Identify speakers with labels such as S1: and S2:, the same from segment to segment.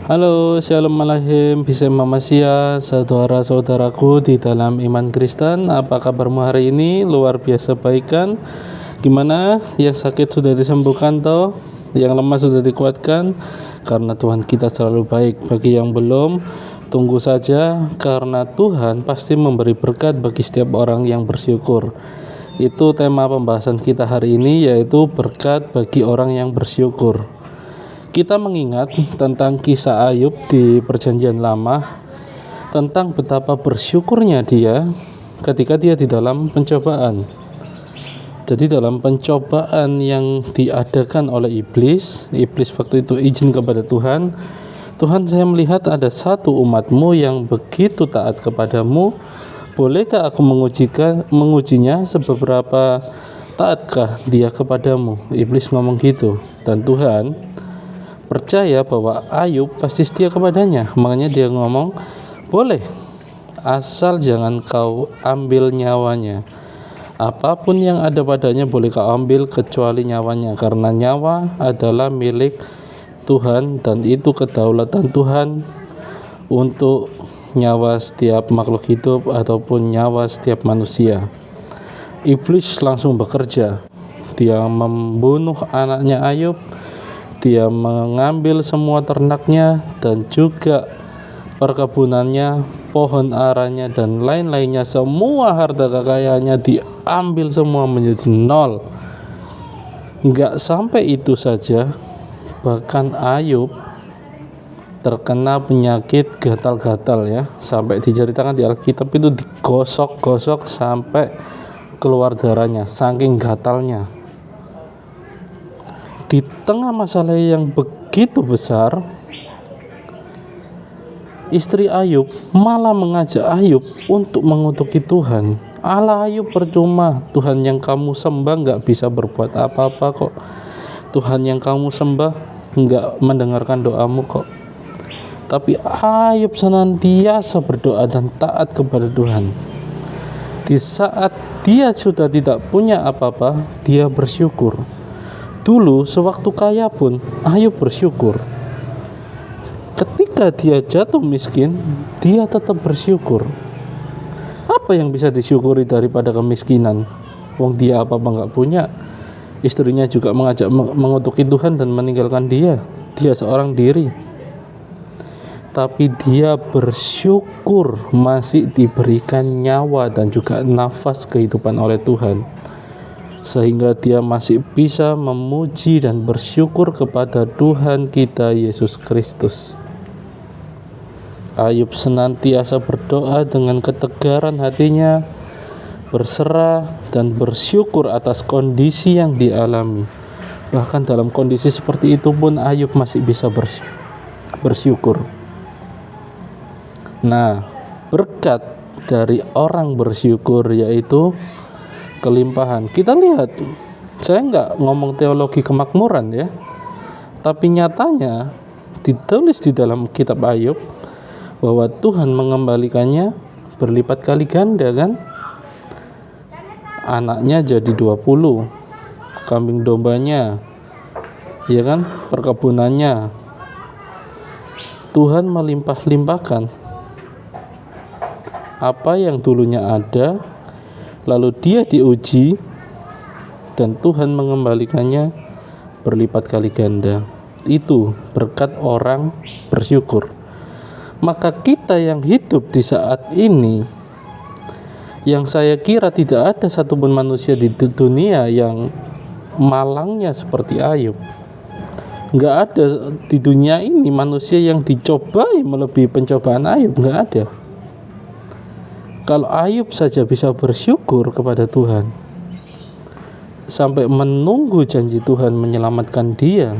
S1: Halo, Shalom Alaikum, Bisem Mamasya, saudara-saudaraku di dalam iman Kristen. Apa kabarmu hari ini? Luar biasa baik kan? Gimana? Yang sakit sudah disembuhkan toh? Yang lemah sudah dikuatkan? Karena Tuhan kita selalu baik. Bagi yang belum, tunggu saja, karena Tuhan pasti memberi berkat bagi setiap orang yang bersyukur. Itu tema pembahasan kita hari ini, yaitu berkat bagi orang yang bersyukur. Kita mengingat tentang kisah Ayub di Perjanjian Lama, tentang betapa bersyukurnya dia ketika dia di dalam pencobaan. Jadi dalam pencobaan yang diadakan oleh iblis waktu itu izin kepada Tuhan, Tuhan, saya melihat ada satu umatmu yang begitu taat kepadamu, bolehkah aku mengujinya seberapa taatkah dia kepadamu? Iblis ngomong gitu, dan Tuhan percaya bahwa Ayub pasti setia kepadanya. Makanya dia ngomong, boleh, asal jangan kau ambil nyawanya. Apapun yang ada padanya boleh kau ambil kecuali nyawanya, karena nyawa adalah milik Tuhan dan itu kedaulatan Tuhan untuk nyawa setiap makhluk hidup ataupun nyawa setiap manusia. Iblis langsung bekerja. Dia membunuh anaknya Ayub, dia mengambil semua ternaknya dan juga perkebunannya, pohon aranya dan lain-lainnya. Semua harta kekayaannya diambil semua menjadi nol. Enggak sampai itu saja, bahkan Ayub terkena penyakit gatal-gatal ya, sampai diceritakan di Alkitab itu digosok-gosok sampai keluar darahnya, saking gatalnya. Di tengah masalah yang begitu besar, istri Ayub malah mengajak Ayub untuk mengutuki Tuhan. Allah Ayub, percuma, Tuhan yang kamu sembah nggak bisa berbuat apa-apa kok. Tuhan yang kamu sembah nggak mendengarkan doamu kok. Tapi Ayub senantiasa berdoa dan taat kepada Tuhan. Di saat dia sudah tidak punya apa-apa, dia bersyukur. Dulu sewaktu kaya pun Ayub bersyukur. Ketika dia jatuh miskin, dia tetap bersyukur. Apa yang bisa disyukuri daripada kemiskinan? Wong dia apa-apa nggak punya. Istrinya juga mengajak mengutuki Tuhan dan meninggalkan dia. Dia seorang diri. Tapi dia bersyukur masih diberikan nyawa dan juga nafas kehidupan oleh Tuhan, sehingga dia masih bisa memuji dan bersyukur kepada Tuhan kita Yesus Kristus. Ayub senantiasa berdoa dengan ketegaran hatinya, berserah dan bersyukur atas kondisi yang dialami. Bahkan dalam kondisi seperti itu pun Ayub masih bisa bersyukur. Nah, berkat dari orang bersyukur yaitu kelimpahan. Kita lihat, saya nggak ngomong teologi kemakmuran ya, tapi nyatanya ditulis di dalam kitab Ayub bahwa Tuhan mengembalikannya berlipat kali ganda kan. Anaknya jadi 20, kambing dombanya, ya kan, perkebunannya. Tuhan melimpah-limpahkan apa yang dulunya ada, lalu dia diuji dan Tuhan mengembalikannya berlipat kali ganda. Itu berkat orang bersyukur. Maka kita yang hidup di saat ini, yang saya kira tidak ada satupun manusia di dunia yang malangnya seperti Ayub. Nggak ada di dunia ini manusia yang dicobai melebihi pencobaan Ayub, nggak ada. Kalau Ayub saja bisa bersyukur kepada Tuhan sampai menunggu janji Tuhan menyelamatkan dia,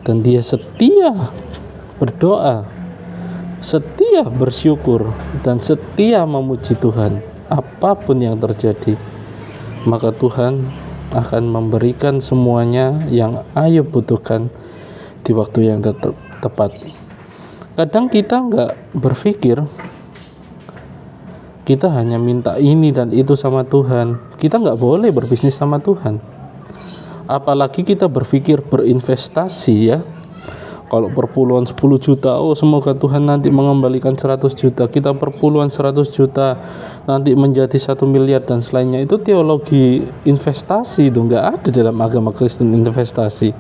S1: dan dia setia berdoa, setia bersyukur, dan setia memuji Tuhan apapun yang terjadi, maka Tuhan akan memberikan semuanya yang Ayub butuhkan di waktu yang tepat. Kadang kita nggak berpikir, kita hanya minta ini dan itu sama Tuhan. Kita nggak boleh berbisnis sama Tuhan. Apalagi kita berpikir berinvestasi ya. Kalau perpuluhan 10 juta, oh semoga Tuhan nanti mengembalikan 100 juta. Kita perpuluhan 100 juta nanti menjadi 1 miliar dan selainnya. Itu teologi investasi, itu nggak ada dalam agama Kristen investasi.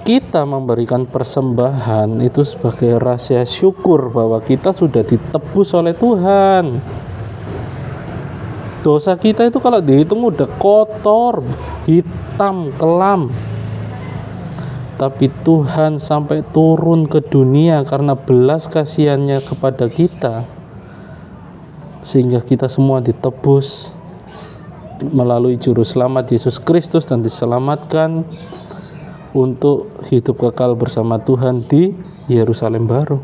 S1: Kita memberikan persembahan itu sebagai rasa syukur bahwa kita sudah ditebus oleh Tuhan. Dosa kita itu kalau dihitung udah kotor, hitam, kelam. Tapi Tuhan sampai turun ke dunia karena belas kasihannya kepada kita, sehingga kita semua ditebus melalui juru selamat Yesus Kristus dan diselamatkan untuk hidup kekal bersama Tuhan di Yerusalem baru.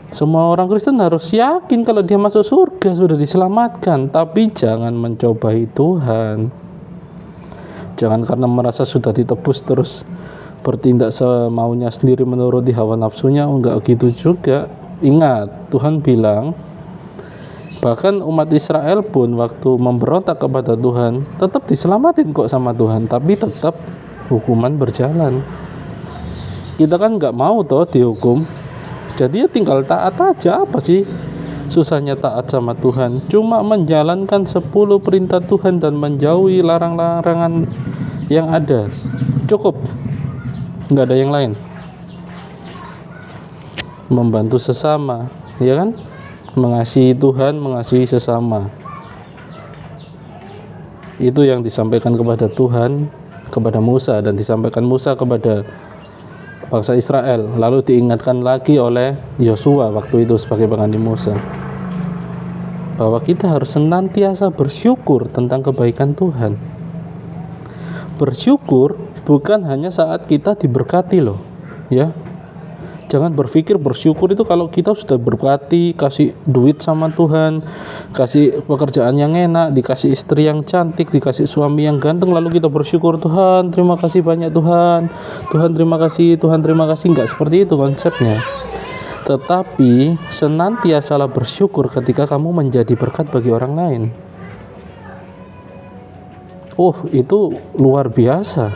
S1: Semua orang Kristen harus yakin kalau dia masuk surga sudah diselamatkan, tapi jangan mencobai Tuhan. Jangan karena merasa sudah ditebus terus bertindak semaunya sendiri menuruti hawa nafsunya. Enggak gitu juga. Ingat, Tuhan bilang, bahkan umat Israel pun waktu memberontak kepada Tuhan tetap diselamatin kok sama Tuhan, tapi tetap hukuman berjalan. Kita kan enggak mau toh dihukum, jadi ya tinggal taat aja. Apa sih susahnya taat sama Tuhan? Cuma menjalankan 10 perintah Tuhan dan menjauhi larang-larangan yang ada, cukup, nggak ada yang lain. Membantu sesama, ya kan? Mengasihi Tuhan, mengasihi sesama. Itu yang disampaikan kepada Tuhan, kepada Musa, dan disampaikan Musa kepada bangsa Israel, lalu diingatkan lagi oleh Yosua waktu itu sebagai pengganti Musa, bahwa kita harus senantiasa bersyukur tentang kebaikan Tuhan. Bersyukur bukan hanya saat kita diberkati loh, ya. Jangan berpikir bersyukur itu kalau kita sudah berkati, kasih duit sama Tuhan, kasih pekerjaan yang enak, dikasih istri yang cantik, dikasih suami yang ganteng, lalu kita bersyukur, Tuhan terima kasih banyak Tuhan, Tuhan terima kasih, Tuhan terima kasih. Enggak seperti itu konsepnya. Tetapi senantiasalah bersyukur ketika kamu menjadi berkat bagi orang lain. Oh, itu luar biasa.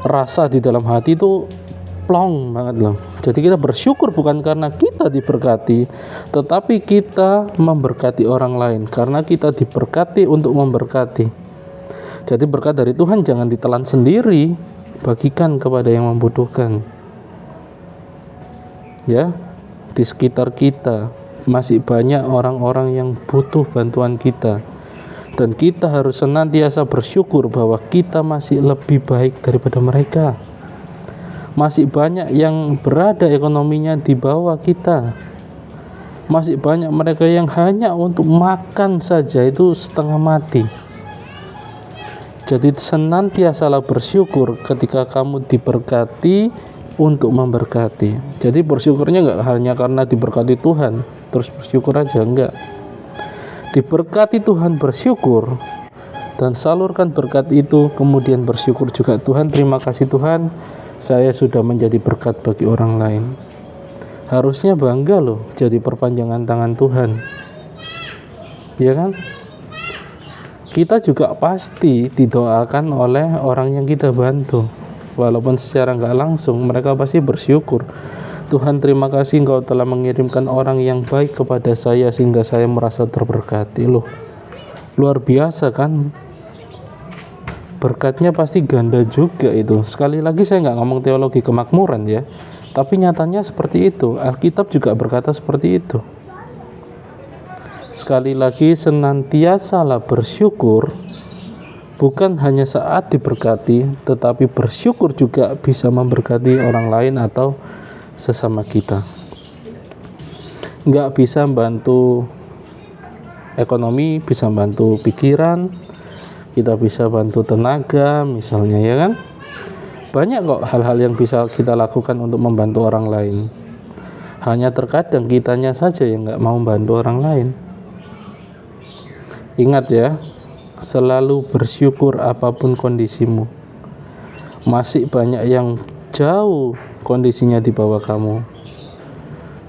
S1: Rasa di dalam hati itu plong banget loh. Jadi kita bersyukur bukan karena kita diberkati, tetapi kita memberkati orang lain karena kita diberkati untuk memberkati. Jadi berkat dari Tuhan jangan ditelan sendiri, bagikan kepada yang membutuhkan. Ya, di sekitar kita masih banyak orang-orang yang butuh bantuan kita, dan kita harus senantiasa bersyukur bahwa kita masih lebih baik daripada mereka. Masih banyak yang berada ekonominya di bawah kita. Masih banyak mereka yang hanya untuk makan saja itu setengah mati. Jadi senantiasalah bersyukur ketika kamu diberkati untuk memberkati. Jadi bersyukurnya enggak hanya karena diberkati Tuhan terus bersyukur aja, enggak. Diberkati Tuhan bersyukur dan salurkan berkat itu, kemudian bersyukur juga, Tuhan terima kasih Tuhan, saya sudah menjadi berkat bagi orang lain. Harusnya bangga loh jadi perpanjangan tangan Tuhan, ya kan? Kita juga pasti didoakan oleh orang yang kita bantu, walaupun secara nggak langsung mereka pasti bersyukur, Tuhan terima kasih Engkau telah mengirimkan orang yang baik kepada saya sehingga saya merasa terberkati. Loh, luar biasa kan? Berkatnya pasti ganda juga itu. Sekali lagi saya nggak ngomong teologi kemakmuran ya, tapi nyatanya seperti itu. Alkitab juga berkata seperti itu. Sekali lagi, senantiasalah bersyukur, bukan hanya saat diberkati, tetapi bersyukur juga bisa memberkati orang lain atau sesama kita. Nggak bisa bantu ekonomi, bisa bantu pikiran, kita bisa bantu tenaga misalnya, ya kan? Banyak kok hal-hal yang bisa kita lakukan untuk membantu orang lain. Hanya terkadang kitanya saja yang nggak mau membantu orang lain. Ingat ya, selalu bersyukur apapun kondisimu. Masih banyak yang jauh kondisinya di bawah kamu.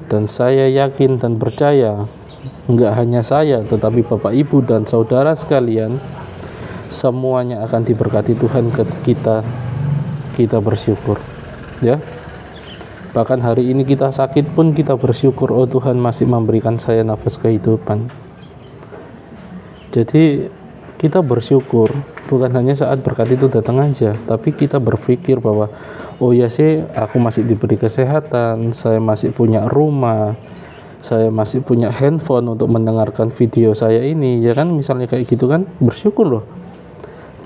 S1: Dan saya yakin dan percaya, enggak hanya saya, tetapi Bapak Ibu dan saudara sekalian, semuanya akan diberkati Tuhan kita bersyukur, ya. Bahkan hari ini kita sakit pun kita bersyukur, oh Tuhan masih memberikan saya nafas kehidupan. Jadi kita bersyukur bukan hanya saat berkat itu datang aja, tapi kita berpikir bahwa oh ya sih, aku masih diberi kesehatan, saya masih punya rumah, saya masih punya handphone untuk mendengarkan video saya ini, ya kan, misalnya kayak gitu kan, bersyukur loh.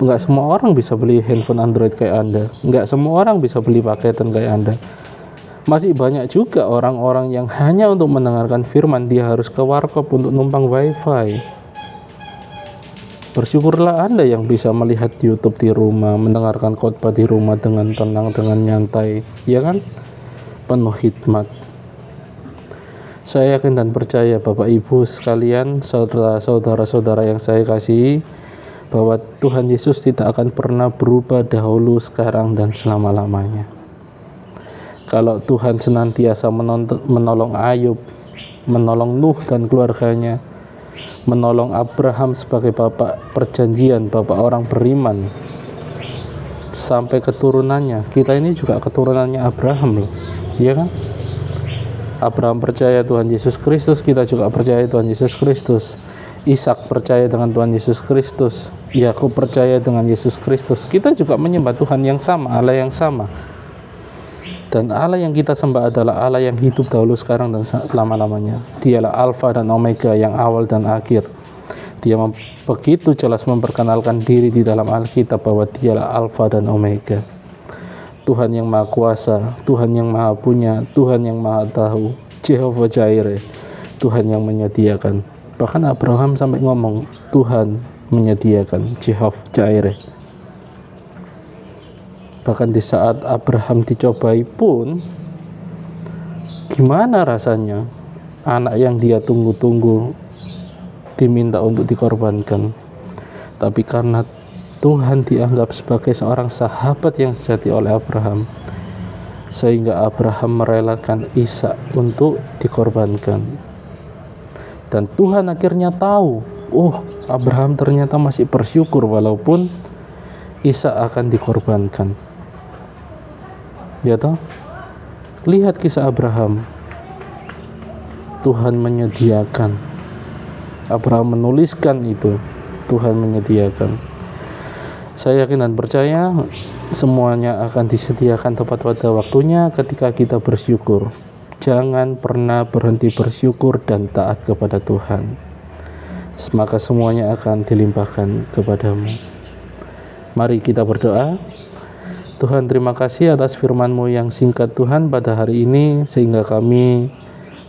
S1: Nggak semua orang bisa beli handphone Android kayak Anda, nggak semua orang bisa beli paketan kayak Anda. Masih banyak juga orang-orang yang hanya untuk mendengarkan firman dia harus ke warkop untuk numpang wifi. Bersyukurlah Anda yang bisa melihat YouTube di rumah, mendengarkan khotbah di rumah dengan tenang, dengan nyantai, ya kan, penuh hikmat. Saya yakin dan percaya Bapak Ibu sekalian, saudara-saudara yang saya kasihi, bahwa Tuhan Yesus tidak akan pernah berubah dahulu, sekarang, dan selama-lamanya. Kalau Tuhan senantiasa menolong Ayub, menolong Nuh dan keluarganya, menolong Abraham sebagai bapak perjanjian, bapak orang beriman, sampai keturunannya, kita ini juga keturunannya Abraham loh, iya kan? Abraham percaya Tuhan Yesus Kristus, kita juga percaya Tuhan Yesus Kristus. Ishak percaya dengan Tuhan Yesus Kristus, Yakub percaya dengan Yesus Kristus. Kita juga menyembah Tuhan yang sama, Allah yang sama. Dan Allah yang kita sembah adalah Allah yang hidup dahulu, sekarang, dan selama-lamanya. Dialah Alfa dan Omega, yang awal dan akhir. Dia begitu jelas memperkenalkan diri di dalam Alkitab bahwa dialah Alfa dan Omega. Tuhan yang Maha Kuasa, Tuhan yang Maha Punya, Tuhan yang Maha Tahu, Jehovah Jireh, Tuhan yang menyediakan. Bahkan Abraham sampai ngomong, Tuhan menyediakan, Jehovah Jireh. Bahkan di saat Abraham dicobai pun, gimana rasanya anak yang dia tunggu-tunggu diminta untuk dikorbankan. Tapi karena Tuhan dianggap sebagai seorang sahabat yang sejati oleh Abraham, sehingga Abraham merelakan Ishak untuk dikorbankan. Dan Tuhan akhirnya tahu, oh Abraham ternyata masih bersyukur walaupun Ishak akan dikorbankan. Ya toh? Lihat kisah Abraham. Tuhan menyediakan. Abraham menuliskan itu. Tuhan menyediakan. Saya yakin dan percaya semuanya akan disediakan tepat pada waktunya ketika kita bersyukur. Jangan pernah berhenti bersyukur dan taat kepada Tuhan. Maka semuanya akan dilimpahkan kepadamu. Mari kita berdoa. Tuhan, terima kasih atas firman-Mu yang singkat Tuhan pada hari ini, sehingga kami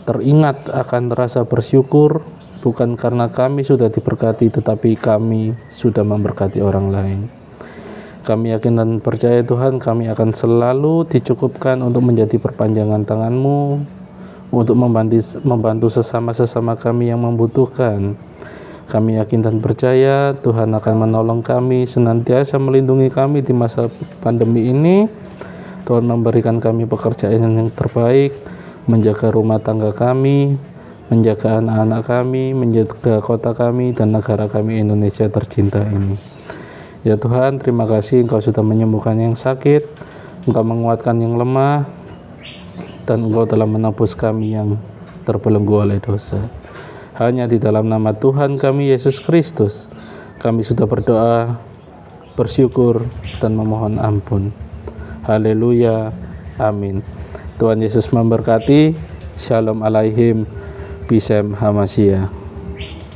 S1: teringat akan rasa bersyukur, bukan karena kami sudah diberkati, tetapi kami sudah memberkati orang lain. Kami yakin dan percaya Tuhan, kami akan selalu dicukupkan untuk menjadi perpanjangan tangan-Mu, untuk membantu sesama-sesama kami yang membutuhkan. Kami yakin dan percaya Tuhan akan menolong kami, senantiasa melindungi kami di masa pandemi ini. Tuhan memberikan kami pekerjaan yang terbaik, menjaga rumah tangga kami, menjaga anak-anak kami, menjaga kota kami dan negara kami Indonesia tercinta ini. Ya Tuhan, terima kasih Engkau sudah menyembuhkan yang sakit, Engkau menguatkan yang lemah, dan Engkau telah menebus kami yang terbelenggu oleh dosa. Hanya di dalam nama Tuhan kami Yesus Kristus, kami sudah berdoa, bersyukur, dan memohon ampun. Haleluya, amin. Tuhan Yesus memberkati. Shalom Aleichem, Bisem Hamashiach.